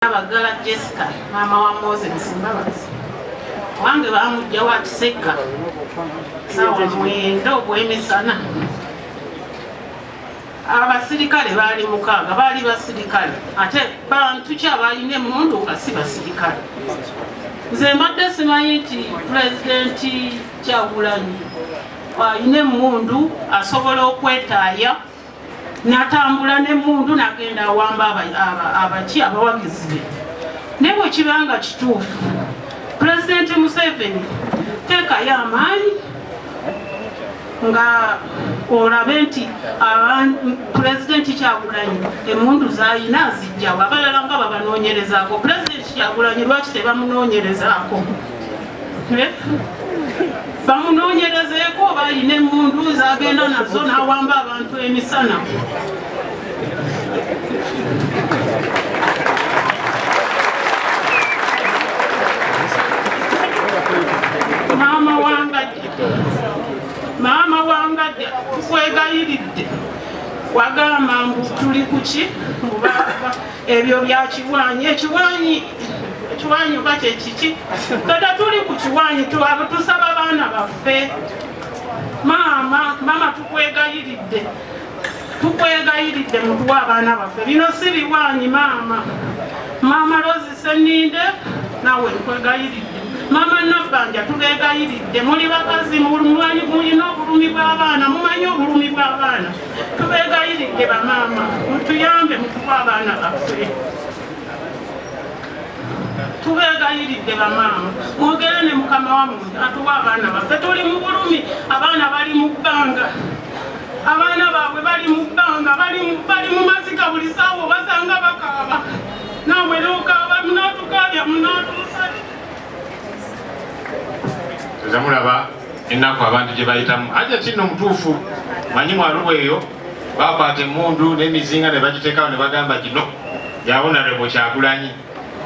Abagala Jessica mama wa Moses Mbabazi wange bamujja wa Kiseka sawa mwenda ogw'emisana. Abasirikale baali mukaaga, baali basirikale ate bantu ki abalina emmundu nga si basirikale. Nze mbadde simanyi nti pulezidenti Kyagulanyi alina emmundu asobola okwetaaya natambula n'emmundu nagenda awamba abaki abawagizi be. Ne bwe kibanga kituufu Pulezidenti Museveni teekayo amaanyi nga olabe nti Pulezidenti Kyagulanyi emmundu z'alina zijjawa abalala nga babanoonyerezaako. Pulezidenti Kyagulanyi lwaki tebamunoonyerezaako? Bamunoonyerezeeko oba alina emmundu z'agenda nazo n'awamba abantu emisana. Maama wangadde tukwegayiridde wagamba mbu tuli kuki ebyo bya kiwanyi. Ekiwanyi oba kyekiki? Tota tuli ku kiwanyi tusaba abaana baffe. Maama tukwegayiridde mutuwe abaana baffe. Bino si biwanyi maama. Maama Rozi Seninde nawe nkwegayiridde. Mama Nabanja tubegayiridde. Muli bakazi mulina obulumi bw'abaana, mumanyi obulumi bw'abaana. Tubegayiridde bamaama mutuyambe mutuwe abaana baffe. Tubegayiridde bamaama mwogere ne mukama wammwe atuwe abaana baffe. Tuli mu bulumi, abaana bali mu bbanga, abaana baabwe bali mu bbanga, bali mu maziga buli saawa basanga bakaaba. Naawe n'okaaba munaatukaabya munaatuusali. Zamulaba Nnaku abantu gye bayitamu ajja kino mutuufu manyi mwaluwa eyo bakwata emmundu n'emizinga ne bagiteekawo ne bagamba kino yabonarebo Kyagulanyi.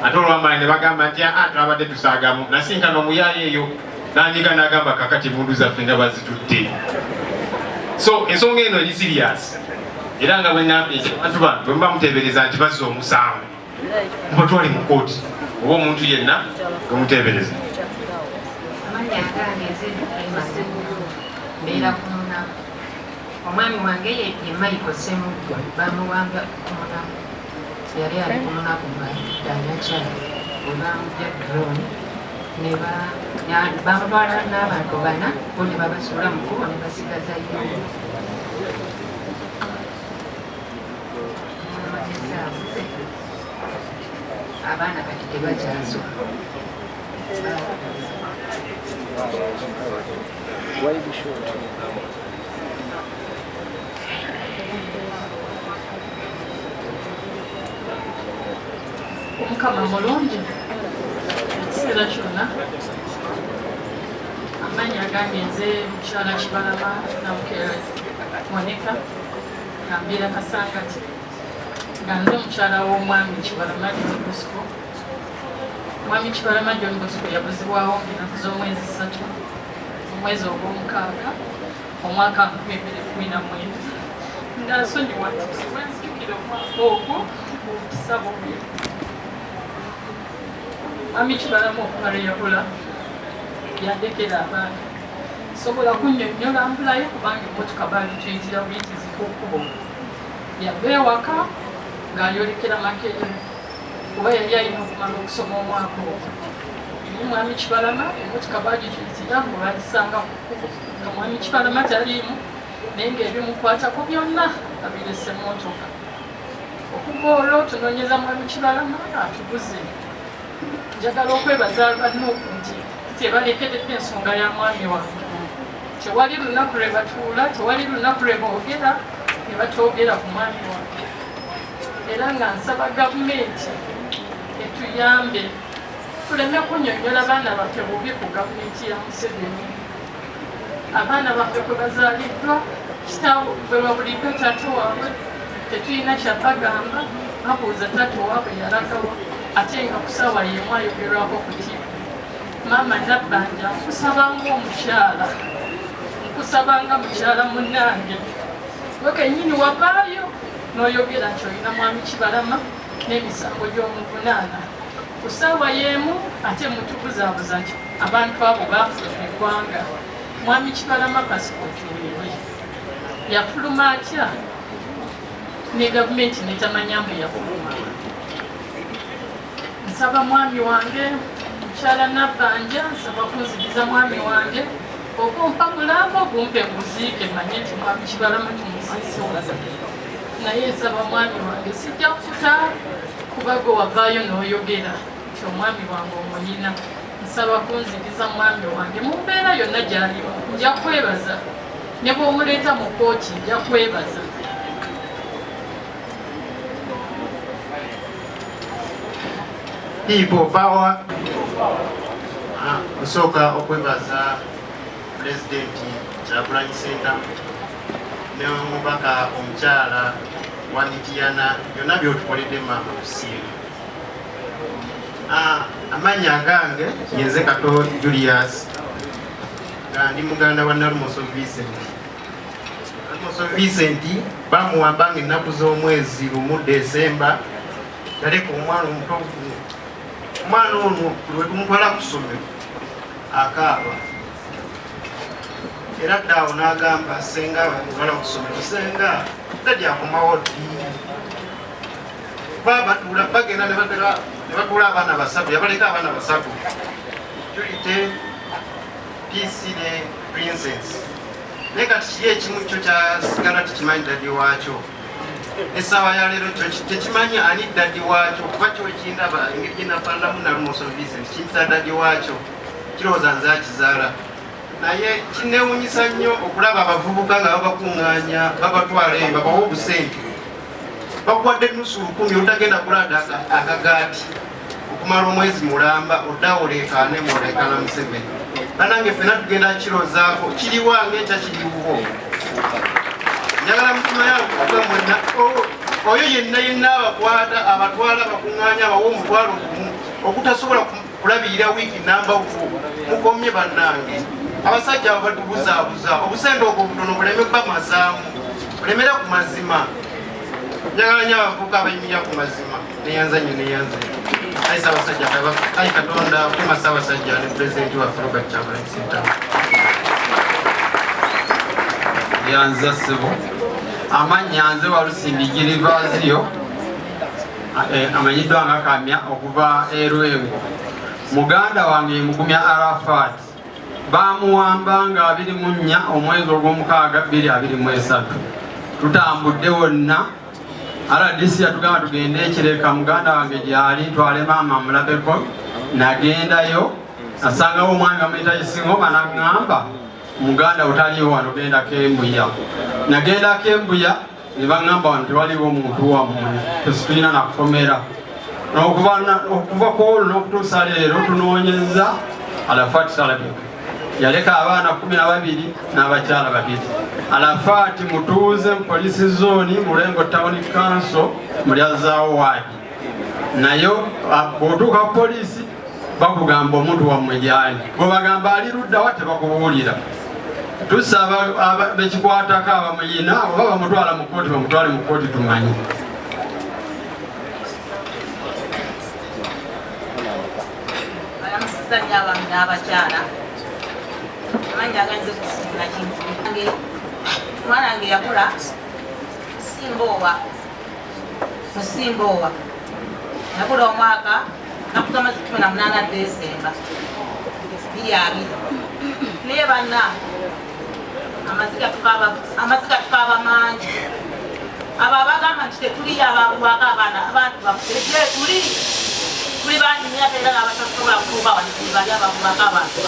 Ate olwamaanyi ne bagamba nti twabadde tusaagamu nasinkana omuyaayo eyo nanyiga n'agamba kakati emmundu zaffe nga bazitutte. So ensonga eno eri sirias era nga abantu bano bwe muba muteebereza nti bazza omusango muba twali mu kooti oba omuntu yenna gwe muteebereza. Mbeera ku Nnaku. Omwami wange ye Michael Ssemujja bamuwanga ku Nnaku. Yali ali ku Nnaku ng'ayakyali bwe bamugya drone bamutwala n'abantu bana bo ne babasuula mu kkubo ne basigazayo. Abaana kati tebakyazo. Way be short. Omukama mulungi ekiseera kyonna. Amanyi agambye nze mukyala Kibalama Namukeera Monica Kambiira Kasangati nga nze mukyala w'omwami Kibalama John Bosco. Mwami Kibalama John Bosco yabuzibwawo ennaku z'omwezi 3 omwezi ogw'omukaaga omwaka 2019. Ndasonyiwa nti wenzijukira omwaka ogwo mukisa bubi. Mwami Kibalama okubaleyabula yandekera abaana sobola kunnyonnyola mpulayo kubanga emmotoka baali tuyitira buyitizika okkubo. Yava ewaka ng'ayolekera Makerere kuba yali alina okumala okusoma omwaka ogwo. Mwami Kibalama emmotoka bagituyitira ngo bagisanga ku kkubo nga Mwami Kibalama taliimu naye ng'ebimukwatako byonna abirese emmotoka. Okuva olwo tunoonyeza Mwami Kibalama atuguze. Njagala okwebaza Nnaku nti tebalekeredde ensonga ya mwami wange. Tewali lunaku lwe batuula, tewali lunaku lwe boogera ne batoogera ku mwami wange. Era nga nsaba gavumenti etuyambe tuleme kunnyonnyola abaana baffe bubi ku gavumenti ya Museveni. Abaana baffe kwe bazaaliddwa kitaawe bwe babuliddwa taata waabwe tetulina kyabagamba babuuza taata waabwe yalagawa ate nga ku ssaawa y'emu ayogerwako ku TV. Maama Nabanja nkusabanga omukyala nkusabanga mukyala munnange gwe kennyini wavaayo n'oyogera nti olina Mwami Kibalama n'emisango gy'omuvunaana ku ssaawa y'emu ate mutubuzaabuza nti abantu abo baafuluma eggwanga. Mwami Kibalama Kasikotuwewe yafuluma atya ne gavumenti netamanya mbu yafuluma? Nsaba mwami wange mukyala Nabbanja, nsaba kunzigiza mwami wange okumpa mulambo gumpe nguziike manye nti mwami Kibalama tumuziise. Naye nsaba mwami wange sijja kufuta kuba gwe wavaayo n'oyogera nti omwami wange omuyina. Nsaba kunzigiza mwami wange mu mbeera yonna gy'alimu. Nja kwebaza ne bw'omuleeta mu kkooti nja kwebaza. People power. Kusooka okwebaza Pulezidenti Kyagulanyi Ssentamu ne omubaka omukyala Wanitiyana byonna by'otukoledde maama kusiima. Amannya agange yenze Kato Julius nga ndi muganda wa Nalumoso Vincent. Nalumoso Vincent bamuwambanga ennaku z'omwezi lumu Desemba yaleka omwana omuto. Omwana ono lwe tumutwala ku ssomero akaaba era ddaawo n'agamba senga bamutwala ku ssomero senga taddi akomawo ddi babatula bagenda ne batuula abaana basatu yabaleka abaana basatu Julite PC ne Princess naye kati kiri ekimu kyo kyasigala tekimanyi daddi waakyo essaawa ya leero kyo tekimanyi ani daddi waakyo kuba kyo ekindaba engeri gye nafaananamu Nalumoso Vincent kiyita daddi waakyo kirowooza nze akizaala. Naye kinneewuunyisa nnyo okulaba abavubuka nga babakuŋŋaanya babatwala eyo babawa obusente bakuwadde ennusu lukumi otagenda kulanda akagaati okumala omwezi mulamba oddawo oleekaane muoleekaana Museveni. Banange ffenna tugenda kirozaako kiriwange ekya kiriwo. Njagala mutima yange okuga mwenna oyo yenna abakwata abatwala bakuŋŋaanya abawa omutwalo gumu okutasobola kulabirira wiiki namba 2 mukomye bannange. Abasajja abo batubuzaabuza obusente obwo butono buleme bamazaamu bulemera ku mazima. Njagala nnyo abavubuka abayimirira ku mazima neyanza nnyo neyanza ayi Ssaabasajja ayi Katonda kuma Ssaabasajja ne Pulezidenti waffe Robert Kyagulanyi Ssentamu. Yanza ssebo amannya nze Walusindigi Rivaaziyo amanyiddwa nga Kamya okuva e Lwengo. Muganda wange Mugumya Arafat bamuwamba nga 24 omwezi ogw'omukaaga 2023 tutambudde wonna. RDC yatugamba tugende Ekireka muganda wange gyali ntwale maama mulabeko. Nagendayo nasangawo omwami bamuyita Isingoma n'aŋŋamba muganda otaliwo wano genda Kembuya. Nagenda Kembuya ne baŋŋamba wano tewaliwo muntu wammwe tesitulina nakukomera. Okuva ku olwo n'okutuusa leero tunoonyeza Arafat Salabika yaleka abaana 12 n'abakyala 2. Arafat mutuuze mu polisi zooni Mulengo Town Council mulyazaawo waadi. Nayo bw'otuuka ku polisi bakugamba omuntu wammwe gyali bwe bagamba ali luddawa tebakubuulira. Tusaba bekikwatako abamuyina oba bamutwala mu kkooti bamutwale mu kkooti tumanyi. Alamusizza abantu n'abakyala amanyi aganze kusinga kintu omwana wange yakula Musimboowa yakula omwaka nakutama 18 Desemba 2020 naye banna amaziga tukaaba mangi abo abagamba nti tetuli abakubaka abantu bakuteje tuli bangi nnyo ate era abatasobola kutuuka wano bali abakubaka abantu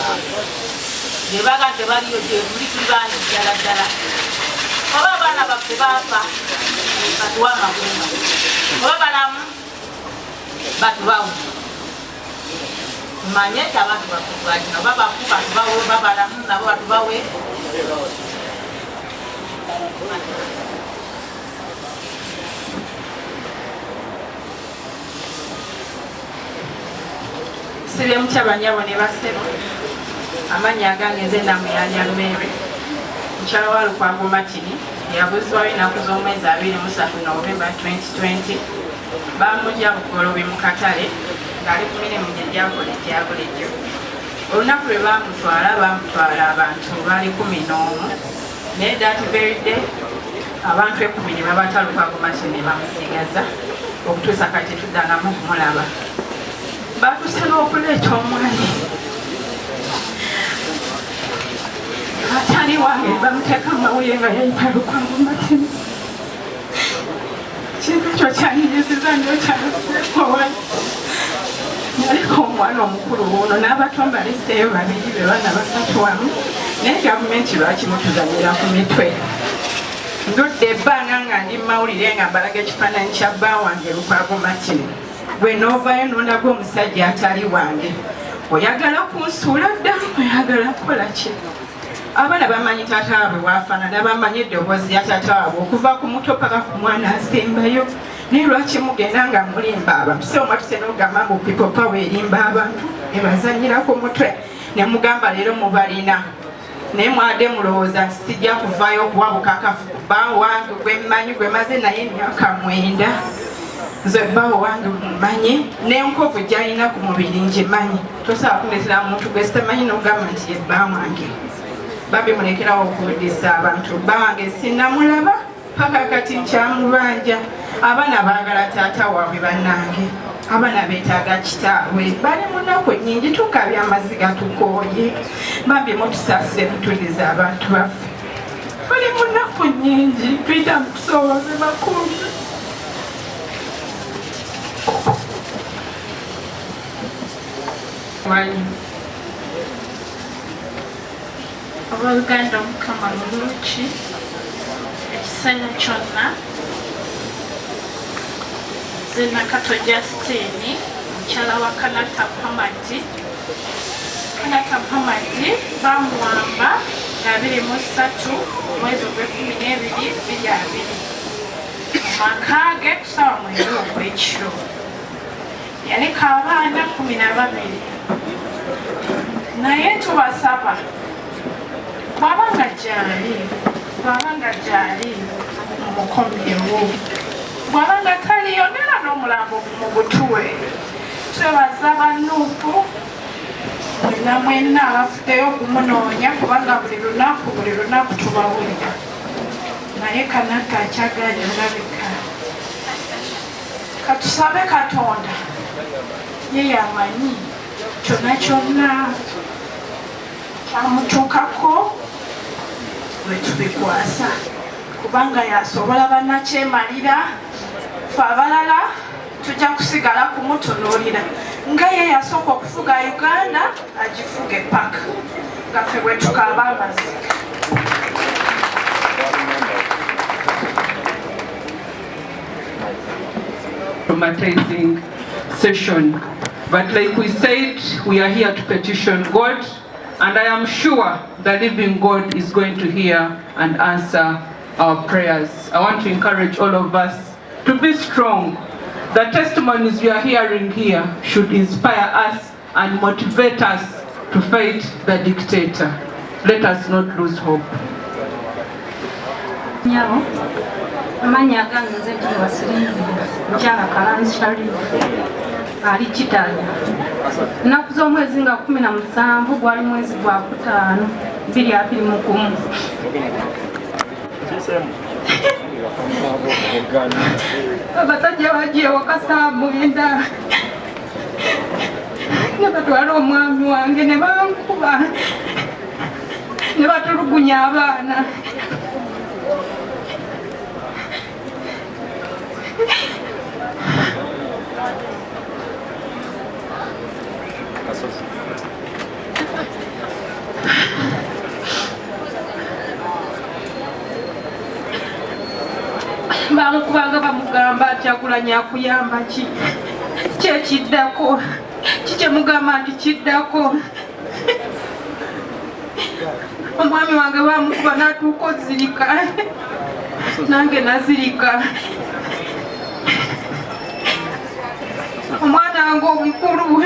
gye baga nti baliyo gye tuli bangi ddala oba abaana baffe baafa batuwa amagumba oba balamu batubawo tumanye nti abantu baffe twalina oba bafu batubawe oba balamu nabo batubawe. Sibye mukyabanyabo ne basebo amannya agange nze namuyanja Mary mukyala wa Lukwango Matini yabuzibwayo ennaku z'omwezi 23 Novemba 2020 bamujja bugolobi mu katale ng'ali ku mirimu gye gya bulijjo. Olunaku lwe bamutwala abantu baali 11 naye that very day abantu 10 ne babatalukago maki ne bamusigaza okutuusa kati tuddangamu okumulaba. Batuse n'okuleeta omwami atali wange bamuteeka amawulire nga yayitalukago matini. Kintu ekyo kyanyinyiziza nnyo kyawai. Naliko omwana omukulu ono n'abato mbaliseeyo babiri be baana basatu wamu naye gavumenti lwakimutuzanira ku mitwe. Ndudde ebbanga nga ndi mawulire nga mbalaga ekifaananyi kya bba wange Lukwago Martin. Bwe n'ovaayo n'ondaga omusajja atali wange oyagala kunsuula dda oyagala kukola ki? Abaana bamanyi taata waabwe waafaanana, bamanyi eddoboozi lya taata waabwe okuva ku muto paka ku mwana asembayo. Naye lwaki mugenda nga mulimba abantu? So mwatuse n'ogamba mbu people power erimba abantu ne bazannyira ku mutwe ne mugamba leero mubalina. Naye mwadde mulowooza sijja kuvaayo okuwabuka akafu ku bbaawo wange gwe mmanyi gwe maze naye emyaka 9. Nze bbaawo wange mumanyi n'enkovu gy'alina ku mubiri ngimanyi. Tosobola kundeetera muntu gwe sitamanyi n'ogamba nti ye bba wange. Babi mulekerawo okubudisa abantu. Bba wange sinnamulaba paka kati nkyamubanja. Abaana baagala taata waabwe bannange. Abaana beetaaga kitaabwe. Bali mu nnaku nnyingi tukabya amaziga tukooye. Bambi mutusaasire mutuliza abantu baffe. Bali mu nnaku nnyingi tuyita mu kusoobaze bakumbi. Obooluganda Omukama mulungi ekiseera kyonna. Nze Nakato Justine mukyala wa Kanata Mpamagi. Kanata Mpamagi bamuwamba nga 23 omwezi ogw'Ekumi-n'ebiri 2020 mu maka ge ku ssaawa 9 ogw'ekiro. Yaleka abaana 12 naye tubasaba bw'abanga gyali mumukomyewo, bw'abanga taliyo nera n'omulambo mu butuwe. Twebaza bannuuku mwenna abafuddeyo okumunoonya kubanga buli lunaku tubawulira. Naye Kanata akyagaanye olabika. Katusabe Katonda ye yamanyi kyonna kyamutuukako bwe tubikwasa kubanga yasobola bannakyemalira. Ffe abalala tujja kusigala kumutunuulira nga ye yasooka okufuga Uganda agifuge paka nga ffe bwe tukaaba amaziga. Traumatizing session, but like we said, we are here to petition God, and I am sure the living God is going to hear and answer our prayers. I want to encourage all of us to be strong. The testimonies we are hearing here should inspire us and motivate us to fight the dictator. Let us not lose hope. Amanya gange nze tuwasiringi mkyala Kalanzi Sharifu ali Kitanya. Nnaku z'omwezi nga 17 gwali mwezi gwa 5 2021. Abasajja bagiye waka saa 9 ne batwala omwami wange ne bankuba ne batulugunya abaana. Bankubanga bamugamba Kyagulanyi akuyamba ki kyekiddako kikyemugamba nti kiddako. Omwami wange bamukuba n'atuuka ozirika nange nazirika. Omwana wange omukulu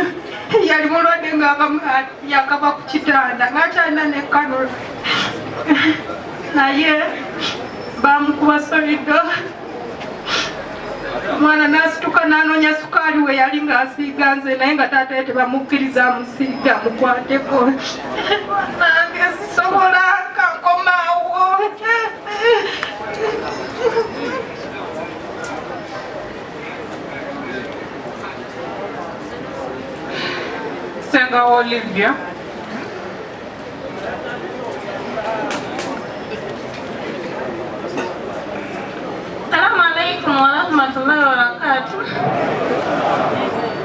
yali mulwadde nga yakava ku kitanda ng'akyalina ne kanula naye bamukuba solido Mwana nasituka nanonya sukali we yali ng'asiiga nze naye nga taata ye tebamukkiriza amusiiga amukwateko. Nange sisobola kankomaawo. Senga Olivia. Assalamu alaikum warahmatullahi wabarakatuh.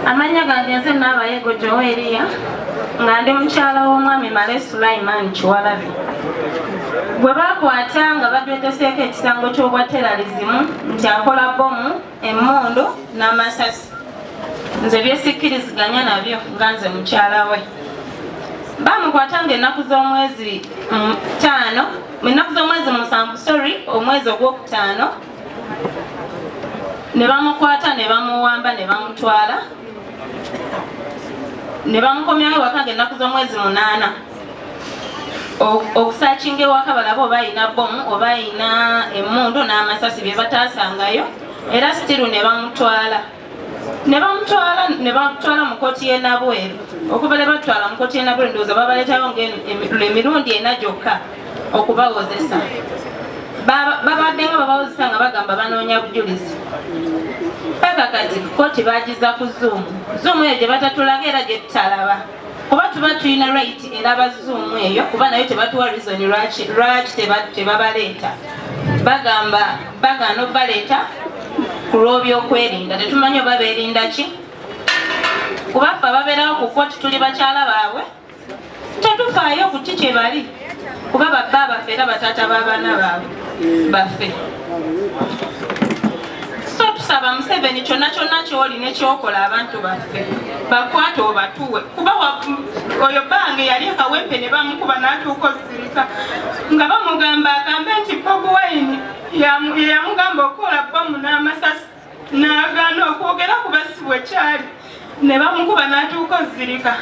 Amanya gange nze Nabayego Joelia nga ndi mukyala w'omwami Male Sulaiman Kiwalabi. Bwe bakwata nga batweteseeko ekisango ky'obwa terrorism nti akola bomu, emmundu n'amasasi. Nze byesikkiriziganya nabyo nga nze mukyala we. Bamukwata ng'ennaku z'omwezi 5, ennaku z'omwezi 7, omwezi ogwokutaano. Ne bamukwata ne bamuwamba ne bamutwala. Ne bamukomyayo waka ng'ennaku z'omwezi 8. Okusaakinga ewaka balaba oba ayina bomu oba ayina emmundu n'amasasi bye bataasangayo, era sitiru ne bamutwala. Ne bamutwala mu kkooti y'e Nabweru. Okuva ne batwala mu kkooti y'e Nabweru ndowooza babaleetayo ng'emirundi 4 gyokka okubawozesa. Babadde nga babawozesa nga bagamba banoonya bujulizi. Paka kati kkooti bagiza ku Zoom eyo gye batatulaga era gye tutalaba. Kuba tuba tulina right eraba Zoom eyo kuba nayo tebatuwa reason lwaki tebabaleeta. Bagamba bagaana obbaleeta ku lw'ebyokwerinda. Tetumanyi oba beerinda ki. Kuba ffe ababeerawo ku kkooti tuli bakyala baabwe tetufaayo ku ki kye bali. Kuba babba baffe era bataata b'abaana baabwe baffe. So tusaba Museveni kyonna kyonna ky'olina ekyokola abantu baffe bakwate obatuwe. Kuba oyo bange yali akawempe ne bamukuba n'atuuka ozirika nga bamugamba agambe nti Bobi Wine yamugamba okukola bomu n'amasasi n'agaana okwogera ku basibwe kyali ne bamukuba n'atuuka ozirika.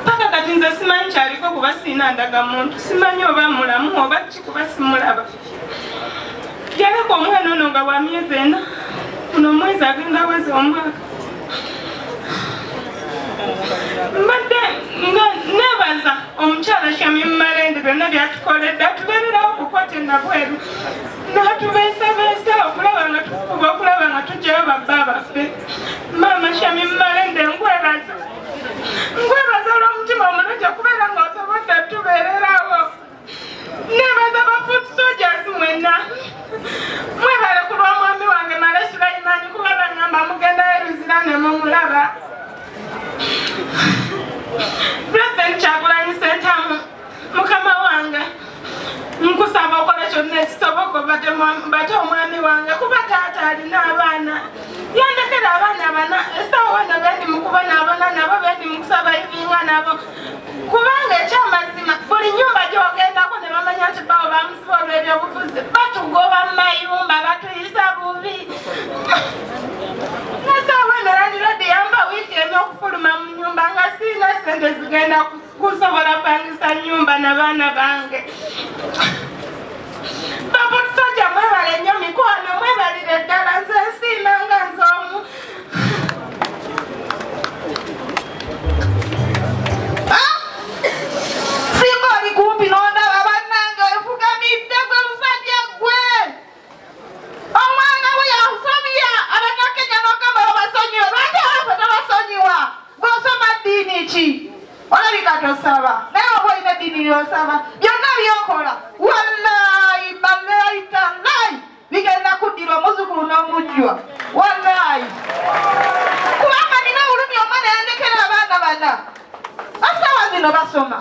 Paka kati nze simanyi kyaliko kuba sirina ndagamuntu, simanyi oba mulamu oba ki kuba simulaba. Yaleka omwana ono nga wa myezi 4, ono omwezi agenda weza omwaka. Mbadde nga neebaza omukyala Shamim Malende byonna byatukoledde, atubeererawo ku kkooti e Nabweru n'atubeesabeesa okulaba nga tujjayo babba baffe. Maama Shamim Malende nkwebaza olw'omutima omulungi okubeera ng'osobodde tubeererawo. Neebaza bafuuti soldiers mwenna. Mwebale ku lw'omwami wange Male Sulaiman kuba baŋŋamba mugendayo Luzira ne mumulaba. President Kyagulanyi Ssentamu, mukama wange nkusaba okole kyonna ekisoboka bate omwami wange kuba taata alina abaana. Yandekera abaana bana essaawa wano bendi mukuba n'abana nabo bendi mukusaba ibinga nabo. Kubanga ekyamazima buli nnyumba gy'ogendako ne bamanya nti bawo bamusiba olw'ebyobufuzi batugoba mu mayumba batuyisa bubi. N'essaawa wano landirodi yamba wiiki emu okufuluma mu nnyumba nga sirina ssente zigenda kusobola pangisa nnyumba n'abaana bange. Babutusajja mwebale nnyo mikwano mwebalire ddala nze nsiima nga nze omu. Singa oli kumpi n'ondaba bannange wefugamidde gwe musajja gwe. Omwana we yakusomya Abannakenya n'ogamba babasonyiwe. Lwaki abafe tabasonyiwa? Gw'osoma ddiini ki? Olabika tosaba. Naye oba olina eddiini ly'osaba byonna by'okola wallaahi ballahi tallahi bigenda kuddira omuzukulu n'omujjwa. Wallaahi. Kubanga nina olumya omwana yandekera abaana bana. Essaawa zino basoma.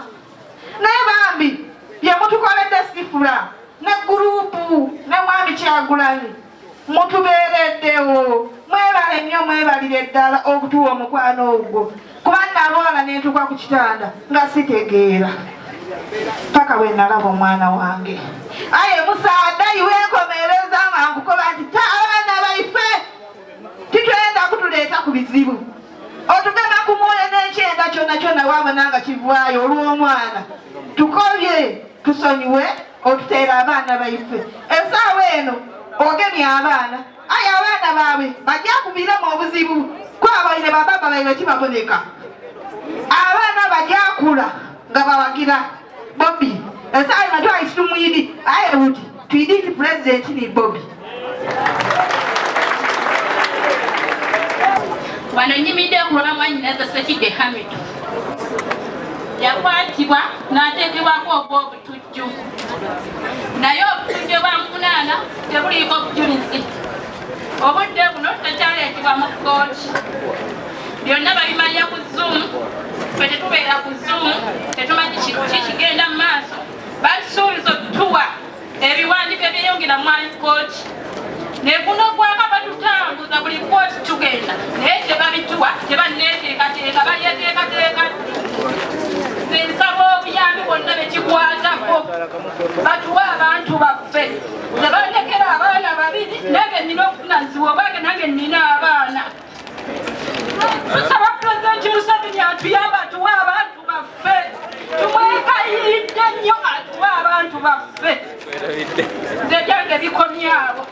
Naye bambi bye mutukoledde sifula ne guruupu ne mwami Kyagulanyi mutubeereddewo. Mwebale nnyo mwebalire ddala okutuwa omukwano ogwo. Kuba nalwala ne ntuuka ku kitanda nga sitegeera. Paka bwe nalaba omwana wange. Aye musaadayi wenkomereza nga nkukoba nti abaana baife titwenda kutuleeta ku bizibu. Otugenda ku mwoyo n'ekyenda kyonna kyonna wabona nga kivaayo olw'omwana. Tukobye tusonyiwe otuteera abaana baife. Essaawa eno ogemye abaana. Aye abaana abaana baabwe bajja kuviiramu obuzibu kwabaine bababa baibwe tibaboneka abaana bajja kula nga bawagira Bobby esaayi nga twaisitumwidi aye buti twiditi president ni Bobby. Wano nyimidde kulwa mwanyinaza Sekide Hamid yakwatibwa n'ateekebwako obw'obutujju naye obutujju bwamunaana tebuliiko bujulizi obudde buno tekyaleetebwa mu kkooti byonna babimanya ku Zoom fe tetubeera ku Zoom tetumanyi kikigenda mu maaso basuubiza otuwa ebiwandiiko ebyeyongera mu kkooti ne guno gwaka batutambuza buli kkooti tugenda naye tebabituwa tebanneeteekateeka balyeteekateeka nsaba obuyambi bonna bekikwatako batuwa abantu baffe tebandekera abaana babiri nange nina okufunanzibwa obwange nange nina abaana tusaba pulezidenti Museveni atuyamba atuwa abantu baffe tumwekayiridde nnyo atuwa abantu baffe nze gyange bikomyabo.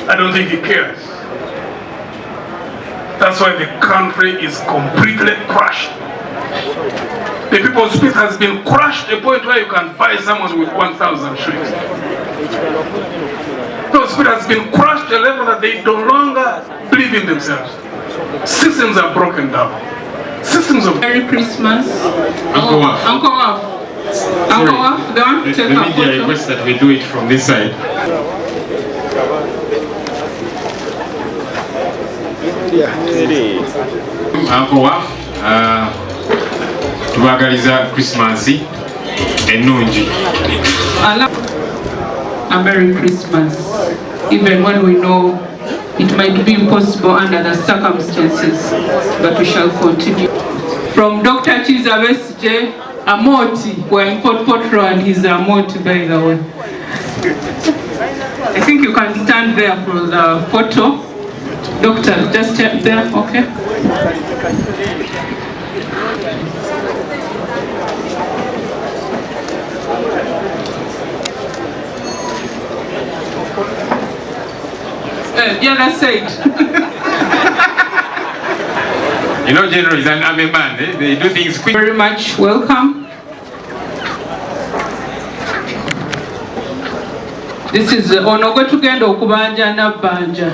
I don't think he cares. That's why the country is completely crushed. The people's spirit has been crushed to a point where you can buy someone with 1,000 shillings. People's spirit has been crushed to a level that they no longer believe in themselves. Systems are broken down. Systems of... Merry Christmas. Uncle Waf. Uncle Waf. Uncle Waf, go on, take a photo. The media request that we do it from this side. Uncle Waf, tubagaliza Christmas ennungi. A Merry Christmas, even when we know it might be impossible under the circumstances, but we shall continue. From Dr. Chiza Besije, Amoti, we're in Port Potro and he's Amoti, by the way. I think you can stand there for the photo. Doctor, just there, okay? The other side. You know, General is an army man. They do things quick. Very much welcome. This is ono gwe tugenda okubanja nabbanja.